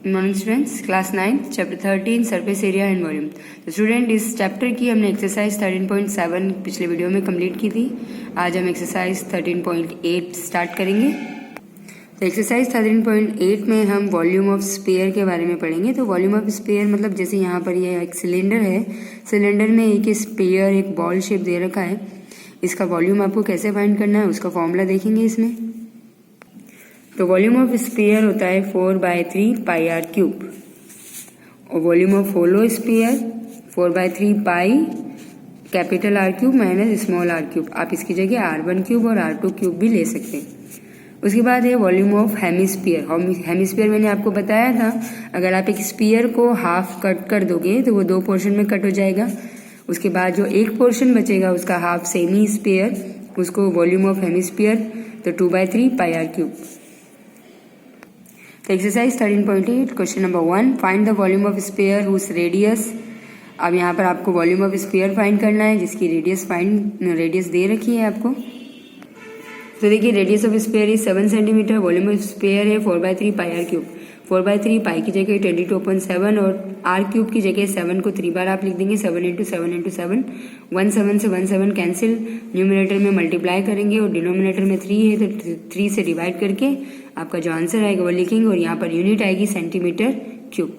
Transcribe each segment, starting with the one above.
Morning students, class 9 chapter 13 surface area and volume. तो student, इस chapter की हमने एक्सरसाइज 13.7 पिछले वीडियो में कंप्लीट की थी। आज हम एक्सरसाइज 13.8 स्टार्ट करेंगे। तो एक्सरसाइज 13.8 में हम वॉल्यूम ऑफ स्फीयर के बारे में पढ़ेंगे। तो वॉल्यूम ऑफ स्फीयर मतलब जैसे यहाँ पर ये एक सिलेंडर है, सिलेंडर में एक स्फीयर, एक बॉल शेप दे रखा है। इसका वॉल्यूम आपको कैसे फाइंड करना है उसका फॉर्मूला देखेंगे इसमें। तो वॉल्यूम ऑफ स्फीयर होता है 4/3 पाई आर क्यूब, और volume of hollow sphere 4/3 pi capital R cube minus small R cube. आप इसकी जगह R1 क्यूब और R2 क्यूब भी ले सकते हैं। उसके बाद है वॉल्यूम ऑफ हेमिस्फीयर। हेमिस्फीयर मैंने आपको बताया था, अगर आप एक स्फीयर को हाफ कट कर दोगे तो वो 2 पोर्शन में कट हो जाएगा। उसके बाद जो एक पोर्शन बचेगा उसका हाफ सेमी स्फीयर, उसको वॉल्यूम ऑफ हेमिस्फीयर, तो 2/3 पाई आर क्यूब। तो exercise 13.8 question number 1, find the volume of sphere whose radius. अब यहाँ पर आपको वॉल्यूम ऑफ स्फीयर फाइंड करना है जिसकी रेडियस दे रखी है आपको। तो देखिए, radius of sphere is 7 centimetre, volume of sphere है 4/3 पाई आर क्यूब। 4/3 पाई की जगह 22.7 और आर क्यूब की जगह 7 को 3 बार आप लिख देंगे। 7 × 7 × 7, 17 से 17 कैंसिल, न्यूमिनेटर में मल्टीप्लाई करेंगे और डिनोमिनेटर में 3 है तो 3 से डिवाइड करके आपका जो आंसर आएगा वो लिखेंगे, और यहाँ पर यूनिट आएगी सेंटीमीटर क्यूब।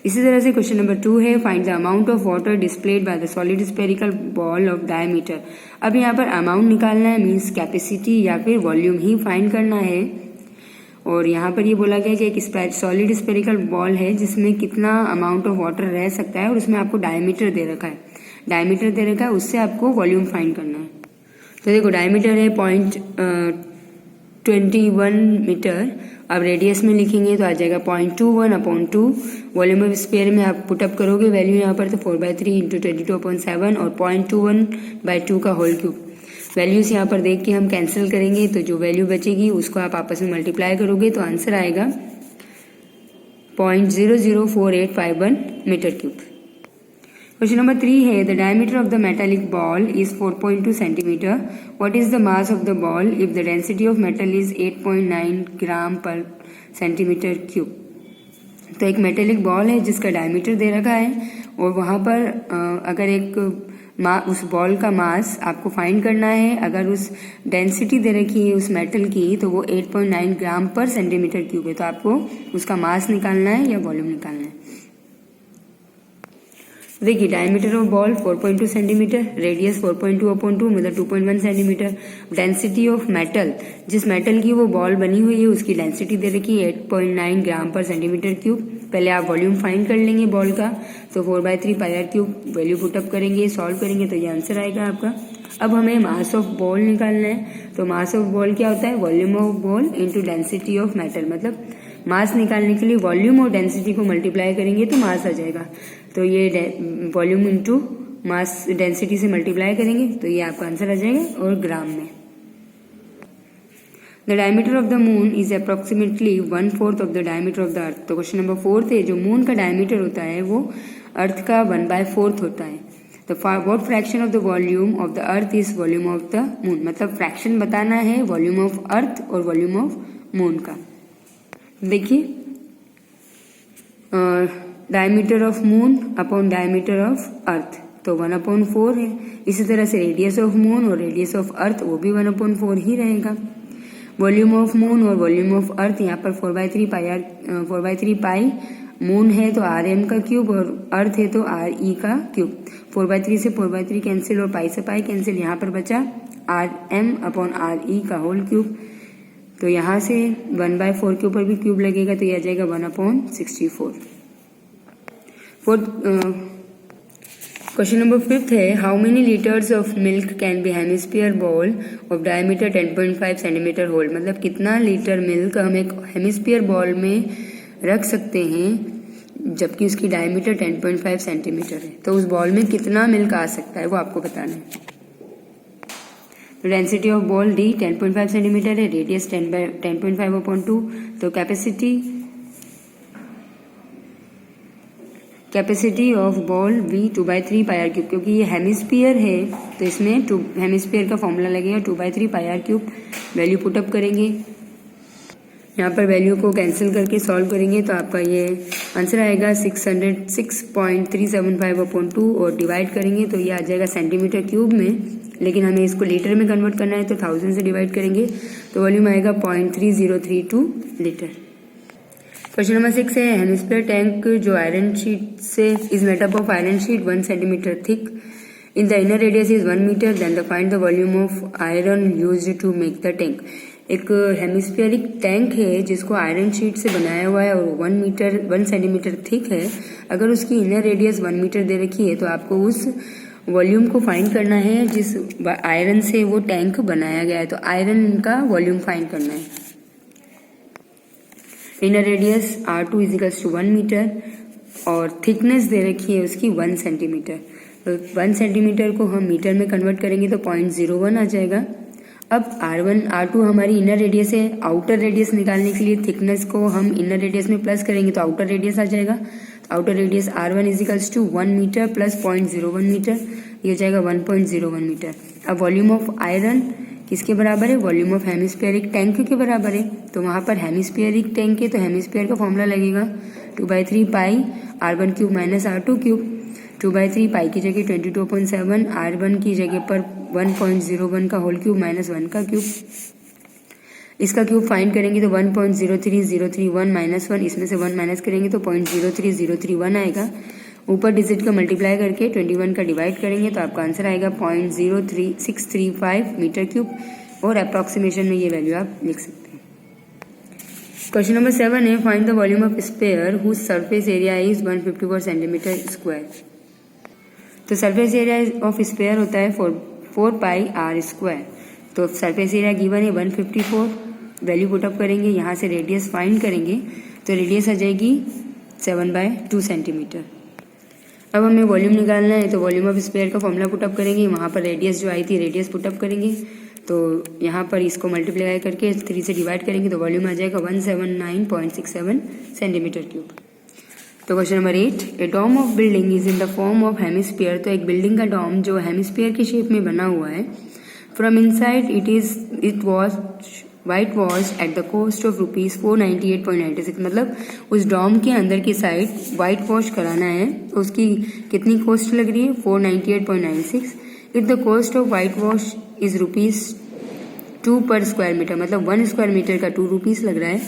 इसी तरह से क्वेश्चन नंबर 2 है, find the amount of water displayed by the solid spherical ball of diameter. अब यहाँ पर अमाउंट निकालना है, मीन्स कैपेसिटी या फिर वॉल्यूम ही फाइंड करना है। और यहाँ पर ये बोला गया कि एक सॉलिड स्फेरिकल बॉल है जिसमें कितना अमाउंट ऑफ वाटर रह सकता है, और उसमें आपको डायमीटर दे रखा है। डायमीटर दे रखा है, उससे आपको वॉल्यूम फाइंड करना है। तो देखो, डायमीटर है 0.21 मीटर। अब रेडियस में लिखेंगे तो आ जाएगा 0.21/2। वॉल्यूम ऑफ स्फीयर में आप पुटअप करोगे वैल्यू यहाँ पर, तो 4/3 × 22.7 और 0.21/2 का होल क्यूब। वैल्यूज यहाँ पर देख के हम कैंसिल करेंगे, तो जो वैल्यू बचेगी उसको आप आपस में मल्टीप्लाई करोगे तो आंसर आएगा 0.004851 मीटर क्यूब। क्वेश्चन नंबर 3 है, the diameter of the metallic ball is 4.2 centimetre. What is the mass of the ball if the density of metal is 8.9 ग्राम पर सेंटीमीटर क्यूब। तो एक मेटालिक बॉल है जिसका diameter दे रखा है, और वहाँ पर अगर उस बॉल का मास आपको फाइंड करना है, अगर उस डेंसिटी दे रखी है उस मेटल की तो वो 8.9 ग्राम पर सेंटीमीटर क्यूब है। तो आपको उसका मास निकालना है या वॉल्यूम निकालना है। देखिए, diameter of ball 4.2 centimetre, radius 4.2/2 मतलब 2.1 सेंटीमीटर। डेंसिटी ऑफ मेटल, जिस मेटल की वो बॉल बनी हुई है उसकी डेंसिटी दे रखी है 8.9 ग्राम पर सेंटीमीटर क्यूब। पहले आप वॉल्यूम फाइंड कर लेंगे बॉल का, तो 4/3 pi are cube value put up करेंगे, सॉल्व करेंगे तो ये आंसर आएगा आपका। अब हमें मास ऑफ बॉल निकालना है। तो मास ऑफ बॉल क्या होता है? Volume of ball into density of metal. मतलब मास निकालने के लिए वॉल्यूम और डेंसिटी को मल्टीप्लाई करेंगे तो मास आ जाएगा। तो ये वॉल्यूम इंटू मास डेंसिटी से मल्टीप्लाई करेंगे तो ये आपका आंसर आ जाएगा, और ग्राम में। The diameter of the moon is approximately 1/4 of the diameter of the earth. तो क्वेश्चन नंबर 4 है, जो मून का डायमीटर होता है वो अर्थ का 1/4 होता है। तो what fraction of the volume of the earth is volume of the moon. मतलब फ्रैक्शन बताना है वॉल्यूम ऑफ अर्थ और वॉल्यूम ऑफ मून का। देखिए, diameter of moon upon diameter of earth तो 1/4 है। इसी तरह से रेडियस ऑफ मून और रेडियस ऑफ अर्थ वो भी 1/4 ही रहेगा। वॉल्यूम ऑफ मून और वॉल्यूम ऑफ अर्थ यहाँ पर 4/3 पाई मून है तो RM का क्यूब, और अर्थ है तो RE का क्यूब। 4/3 से 4/3 कैंसिल और पाई से पाई कैंसिल, यहाँ पर बचा RM/RE का होल क्यूब। तो यहाँ से 1/4 के ऊपर भी क्यूब लगेगा तो यह आ जाएगा 1/64। क्वेश्चन नंबर 5 है, how many litres of milk can be hemisphere ball of diameter 10.5 centimetre hold. मतलब कितना लीटर मिल्क हम एक हेमिस्फीयर बॉल में रख सकते हैं जबकि उसकी डायमीटर 10.5 सेंटीमीटर है। तो उस बॉल में कितना मिल्क आ सकता है वो आपको बताना है। तो density of ball D 10.5 centimetre है, रेडियस 10.5/2। तो capacity of ball V 2/3 pi are cube. क्योंकि ये हेमिस्फीयर है तो इसमें हेमिस्फीयर का फॉर्मूला लगेगा 2/3 pi are cube. Value put up करेंगे यहाँ पर वैल्यू को कैंसिल करके सॉल्व करेंगे तो आपका ये आंसर आएगा 606.375/2 और डिवाइड करेंगे तो ये आ जाएगा सेंटीमीटर क्यूब में, लेकिन हमें इसको लीटर में कन्वर्ट करना है तो 1000 से डिवाइड करेंगे तो वॉल्यूम आएगा 0.3032 लीटर। क्वेश्चन नंबर 6 है हेमिस्फीयर टैंक जो आयरन शीट से is made up of iron sheet 1 centimetre thick in the inner radius is 1 metre then find the volume of iron used to make the tank. एक hemispheric tank है जिसको iron sheet से बनाया हुआ है और 1 centimetre thick है। अगर उसकी इनर रेडियस 1 मीटर दे रखी है तो आपको उस वॉल्यूम को फाइंड करना है जिस आयरन से वो टैंक बनाया गया है। तो आयरन का वॉल्यूम फाइंड करना है। Inner radius R2 is equals to 1 metre और थिकनेस दे रखी है उसकी 1 सेंटीमीटर। तो 1 सेंटीमीटर को हम मीटर में कन्वर्ट करेंगे तो 0.01 आ जाएगा। अब R2 हमारी इनर रेडियस है, आउटर रेडियस निकालने के लिए थिकनेस को हम इनर रेडियस में प्लस करेंगे तो आउटर रेडियस आ जाएगा। तो outer radius R1 is equals to 1 metre plus 0.01 metre, ये हो जाएगा 1.01 मीटर। अब वॉल्यूम ऑफ आयरन किसके बराबर है? वॉल्यूम ऑफ हेमिस्फीयरिक टैंक के बराबर है। तो वहाँ पर हेमिस्फीयरिक टैंक है तो हेमिस्फीयर का फॉर्मूला लगेगा 2/3 पाई R1 cube minus R2 cube. 2/3 पाई की जगह 22.7, R1 की जगह पर 1.01 का होल क्यूब माइनस 1 का क्यूब। इसका क्यूब फाइंड करेंगे तो 1.03031 माइनस 1, इसमें से 1 माइनस करेंगे तो 0.03031 आएगा। ऊपर डिजिट का मल्टीप्लाई करके 21 का डिवाइड करेंगे तो आपका आंसर आएगा 0.03635 मीटर क्यूब और अप्रॉक्सीमेशन में ये वैल्यू आप लिख सकते हैं। क्वेश्चन नंबर 7 है find the volume of sphere whose surface area is 154 centimetre square. तो सरफेस एरिया ऑफ स्फीयर होता है 4 पाई R स्क्वायर। तो सरफेस एरिया गिवन है 154, वैल्यू पुटअप करेंगे, यहाँ से रेडियस फाइंड करेंगे तो रेडियस आ जाएगी 7/2 सेंटीमीटर। अब हमें वॉल्यूम निकालना है तो वॉल्यूम ऑफ स्फीयर का फॉर्मूला पुटअप करेंगे, वहाँ पर रेडियस जो आई थी रेडियस पुटअप करेंगे तो यहाँ पर इसको मल्टीप्लाई करके 3 से डिवाइड करेंगे तो वॉल्यूम आ जाएगा 179.67 सेंटीमीटर क्यूब। तो question number 8 a dome of building is in the form of hemisphere. तो एक बिल्डिंग का डोम जो हेमिस्फीयर के शेप में बना हुआ है। From inside it was white wash at the cost of ₹498.96। मतलब उस डोम के अंदर की साइड वाइट वॉश कराना है तो उसकी कितनी कॉस्ट लग रही है? 498.96। If the cost of white wash is ₹2 पर स्क्वायर मीटर, मतलब 1 स्क्वायर मीटर का 2 रुपीज़ लग रहा है।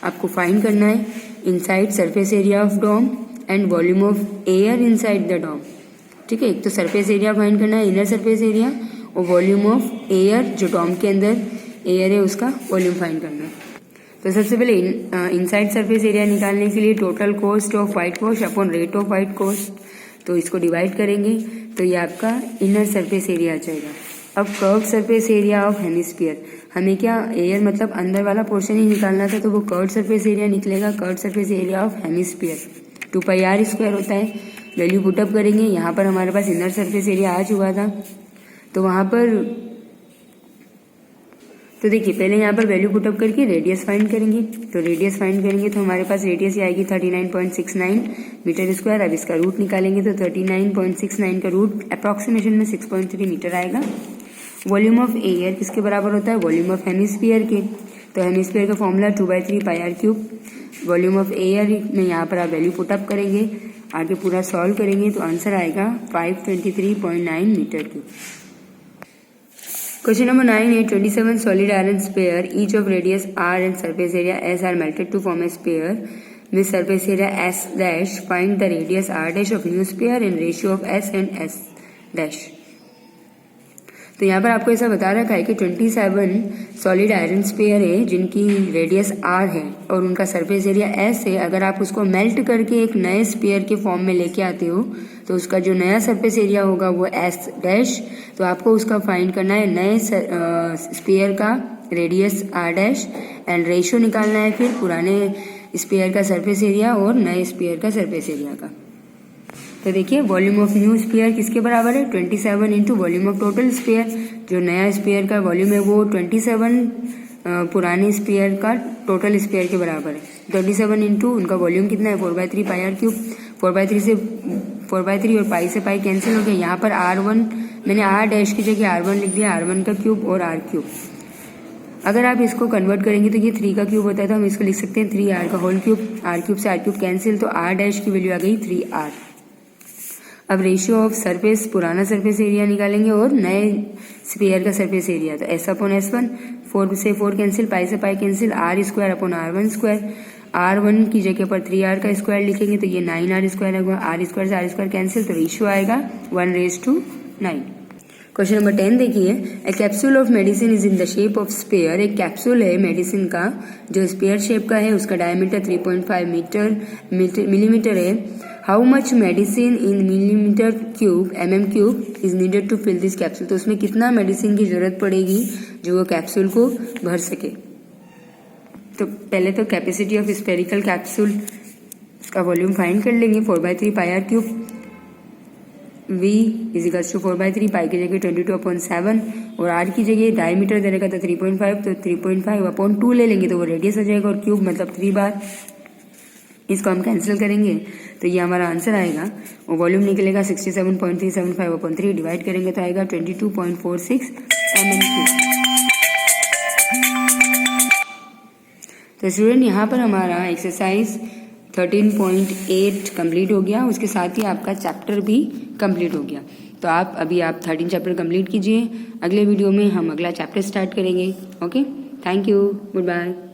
आपको फाइंड करना है inside surface area of dome and volume of air inside the dome. ठीक है, एक तो सरफेस एरिया फाइंड करना है, इनर सरफेस एरिया, और वॉल्यूम ऑफ एयर जो डोम के अंदर एयर है उसका वॉल्यूम फाइंड करना है। तो सबसे पहले इनसाइड सरफेस एरिया निकालने के लिए total cost of white wash upon rate of white cost, तो इसको डिवाइड करेंगे तो ये आपका इनर सरफेस एरिया आ जाएगा। अब curve surface area of hemisphere, हमें क्या एयर मतलब अंदर वाला पोर्शन ही निकालना था तो वो कर्व सरफेस एरिया निकलेगा। Curve surface area of hemisphere 2 pi R square होता है। वैल्यू पुटअप करेंगे, यहाँ पर हमारे पास इनर सरफेस एरिया आ चुका था तो वहाँ पर तो देखिए पहले यहाँ पर वैल्यू पुटअप करके रेडियस फाइंड करेंगे। तो रेडियस फाइंड करेंगे तो हमारे पास रेडियस ही आएगी 39.69 मीटर स्क्वायर। अब इसका रूट निकालेंगे तो 39.69 का रूट अप्रॉक्सीमेशन में 6.3 मीटर आएगा। वॉल्यूम ऑफ एयर किसके बराबर होता है? वॉल्यूम ऑफ हेमिस्फीयर के। तो हेमिस्फीयर का formula 2/3 pi R cube. Volume of air में यहाँ पर आप वैल्यू पुटअप करेंगे, आगे पूरा सॉल्व करेंगे तो आंसर आएगा 523.9 metre cube. Question number 9 is 27 solid iron sphere, each of radius r and surface area s are melted to form a sphere with surface area s dash. Find the radius r dash of new sphere and ratio of s and s dash. तो यहाँ पर आपको ऐसा बता रखा है कि 27 solid iron sphere है जिनकी रेडियस r है और उनका सरफेस एरिया s है। अगर आप उसको मेल्ट करके एक नए स्फीयर के फॉर्म में लेके आते हो तो उसका जो नया सरफेस एरिया होगा वो s डैश। तो आपको उसका फाइंड करना है नए स्फीयर का radius r dash and ratio निकालना है फिर पुराने स्फीयर का सरफेस एरिया और नए स्फीयर का सरफेस एरिया का। तो देखिए वॉल्यूम ऑफ न्यू स्फीयर किसके बराबर है? 27 into volume of total sphere. जो नया स्फीयर का वॉल्यूम है वो 27 पुराने स्फीयर का टोटल स्फीयर के बराबर है। 27 इंटू उनका वॉल्यूम कितना है? 4/3 पाई R क्यूब। 4/3 और पाई से पाई कैंसिल हो गया। यहाँ पर R1 मैंने R डैश की जगह R1 लिख दिया, R1 का क्यूब और R क्यूब। अगर आप इसको कन्वर्ट करेंगे तो ये 3 का क्यूब होता है, तो हम इसको लिख सकते हैं 3r का होल क्यूब। r क्यूब से r क्यूब कैंसिल, तो r डैश की वैल्यू आ गई 3r। अब रेशियो ऑफ सरफेस, पुराना सरफेस एरिया निकालेंगे और नए स्फीयर का सरफेस एरिया, तो s/s1, 4 से 4 कैंसिल, पाई से pi cancel, r square upon r1 square. r1 की जगह पर 3r का स्क्वायर लिखेंगे तो ये 9r स्क्वायर होगा, r स्क्वायर से r स्क्वायर कैंसिल, तो रेशियो आएगा 1:9। क्वेश्चन नंबर 10 देखिए, a capsule of medicine is in the shape of sphere. एक कैप्सूल है मेडिसिन का जो स्पेयर शेप का है, उसका डायमीटर 3.5 मिलीमीटर है। How much medicine in millimetre cube is needed to fill this capsule. तो उसमें कितना मेडिसिन की जरूरत पड़ेगी जो वो कैप्सूल को भर सके। तो पहले तो कैपेसिटी ऑफ स्पेरिकल कैप्सूल का वॉल्यूम फाइंड कर लेंगे, 4/3 pi are cube. V equals to 4/3, pi की जगह 22/7 और r की जगह डायमीटर दे रखा था 3.5, तो 3.5/2 ले लेंगे तो वो रेडियस आ जाएगा, और क्यूब मतलब 3 बार। इसको हम कैंसिल करेंगे तो ये हमारा आंसर आएगा, और वॉल्यूम निकलेगा 67.375/3, डिवाइड करेंगे तो आएगा 22.46 mm3। तो स्टूडेंट यहाँ पर हमारा एक्सरसाइज 13.8 कंप्लीट हो गया, उसके साथ ही आपका चैप्टर भी कंप्लीट हो गया। तो आप 13 चैप्टर कंप्लीट कीजिए। अगले वीडियो में हम अगला चैप्टर स्टार्ट करेंगे। Okay, thank you, good bye.